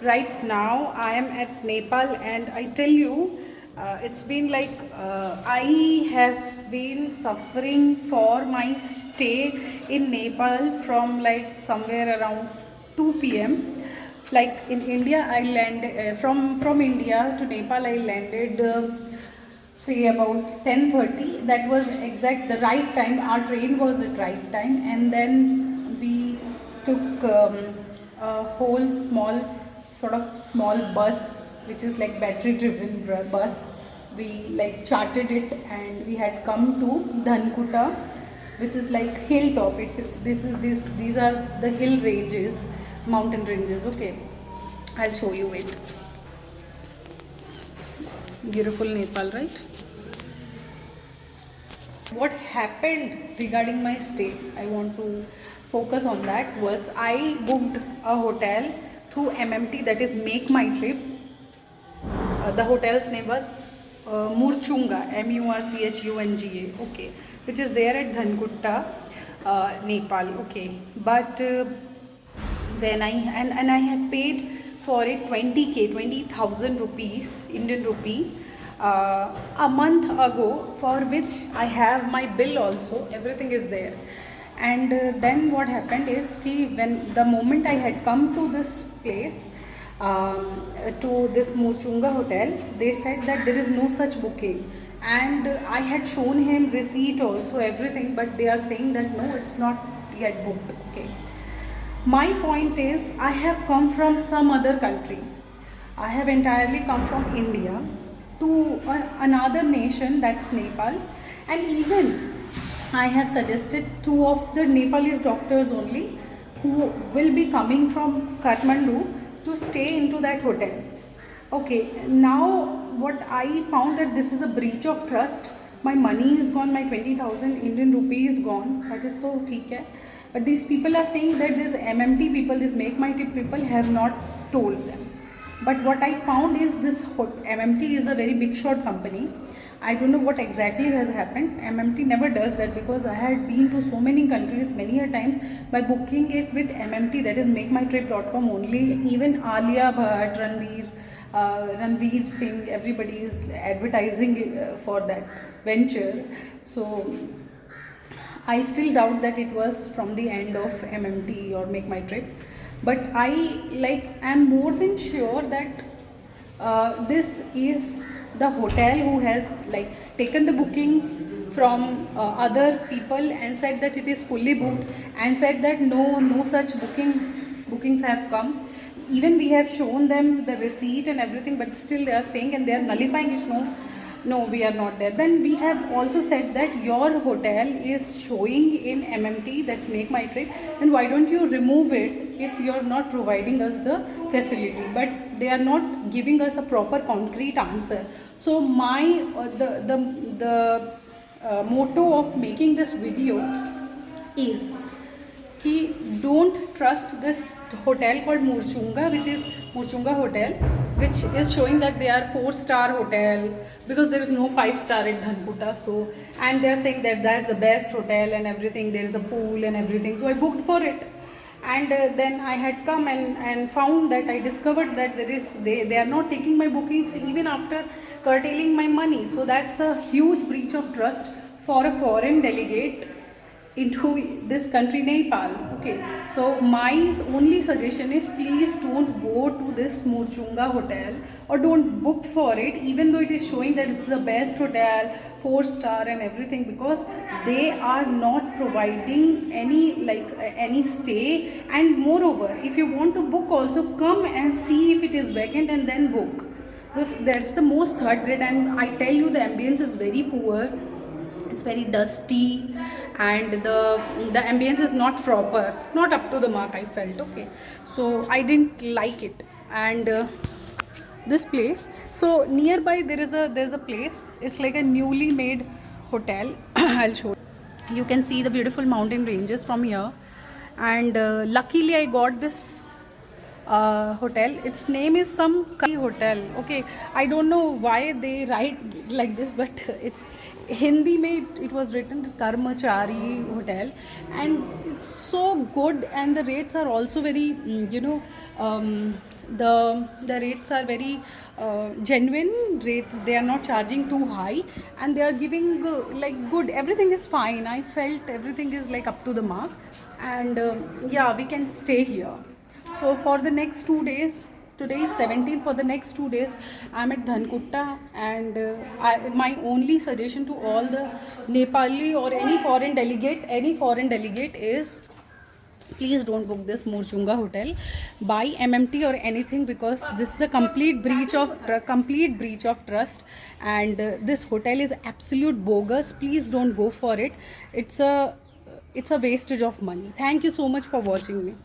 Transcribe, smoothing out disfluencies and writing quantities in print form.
Right now, I am at Nepal, and I tell you, it's been like I have been suffering for my stay in Nepal from like somewhere around 2 p.m. Like in India, I landed from India to Nepal. I landed. Say about 10:30. That was exact the right time. Our train was at right time, and then we took a whole small bus, which is like battery driven bus. We like charted it, and we had come to Dhankuta, which is like hilltop. These are the hill ranges, mountain ranges. Okay, I'll show you it. Beautiful Nepal, right? What happened regarding my stay, I want to focus on that, was I booked a hotel through MMT, that is Make My Trip. The hotel's name was Murchunga, Murchunga, okay, which is there at Dhankutta, Nepal, okay. But when I had paid for it 20k, 20,000 rupees, Indian rupee, a month ago, for which I have my bill also, everything is there. And then what happened is when the moment I had come to this place, to this Murchunga hotel, they said that there is no such booking. And I had shown him receipt also, everything, but they are saying that no, it's not yet booked. Okay. My point is, I have come from some other country. I have entirely come from India to another nation, that's Nepal, and even I have suggested two of the Nepalese doctors only who will be coming from Kathmandu to stay into that hotel. Okay, now what I found, that this is a breach of trust. My money is gone, my 20,000 Indian rupee is gone. That is so okay. But these people are saying that these MMT people, these Make My Trip people, have not told them. But what I found is this MMT is a very big shot company. I don't know what exactly has happened. MMT never does that, because I had been to so many countries many a times by booking it with MMT, that is MakeMyTrip.com only. Even Alia Bhatt, Ranveer Singh, everybody is advertising for that venture. So I still doubt that it was from the end of MMT or Make My Trip, but I am more than sure that this is the hotel who has taken the bookings from other people and said that it is fully booked, and said that no such bookings have come. Even we have shown them the receipt and everything, but still they are saying, and they are nullifying it. No, we are not there. Then we have also said that your hotel is showing in MMT, that's Make My Trip, then why don't you remove it if you are not providing us the facility? But they are not giving us a proper concrete answer. So my motto of making this video is कि don't trust this hotel called Murchunga, which is Murchunga Hotel, which is showing that they are 4-star hotel, because there is no 5-star at Dhankuta. So, and they are saying that that's the best hotel and everything, there is a pool and everything. So I booked for it, and then I had come and found that I discovered that they are not taking my bookings even after curtailing my money. So that's a huge breach of trust for a foreign delegate into this country, Nepal. Okay, so my only suggestion is, please don't go to this Murchunga hotel, or don't book for it, even though it is showing that it's the best hotel, 4-star and everything, because they are not providing any stay. And moreover, if you want to book also, come and see if it is vacant and then book. That's the most third grade, and I tell you, the ambience is very poor. It's very dusty, and the ambience is not proper, not up to the mark, I felt. Okay, so I didn't like it. And this place, so nearby there's a place, it's like a newly made hotel. I'll show you. You can see the beautiful mountain ranges from here, and luckily I got this hotel. Its name is some hotel. Okay, I don't know why they write like this, but it's Hindi mein it was written Karmachari Hotel, and it's so good, and the rates are also very The rates are very genuine rates. They are not charging too high, and they are giving like good, everything is fine. I felt everything is like up to the mark, and yeah, we can stay here. So for the next 2 days, today is 17th, for the next 2 days I'm at Dhankutta, and my only suggestion to all the Nepali or any foreign delegate is, please don't book this Murchunga hotel by MMT or anything, because this is a complete breach of trust, and this hotel is absolute bogus. Please don't go for it. It's a wastage of money. Thank you so much for watching me.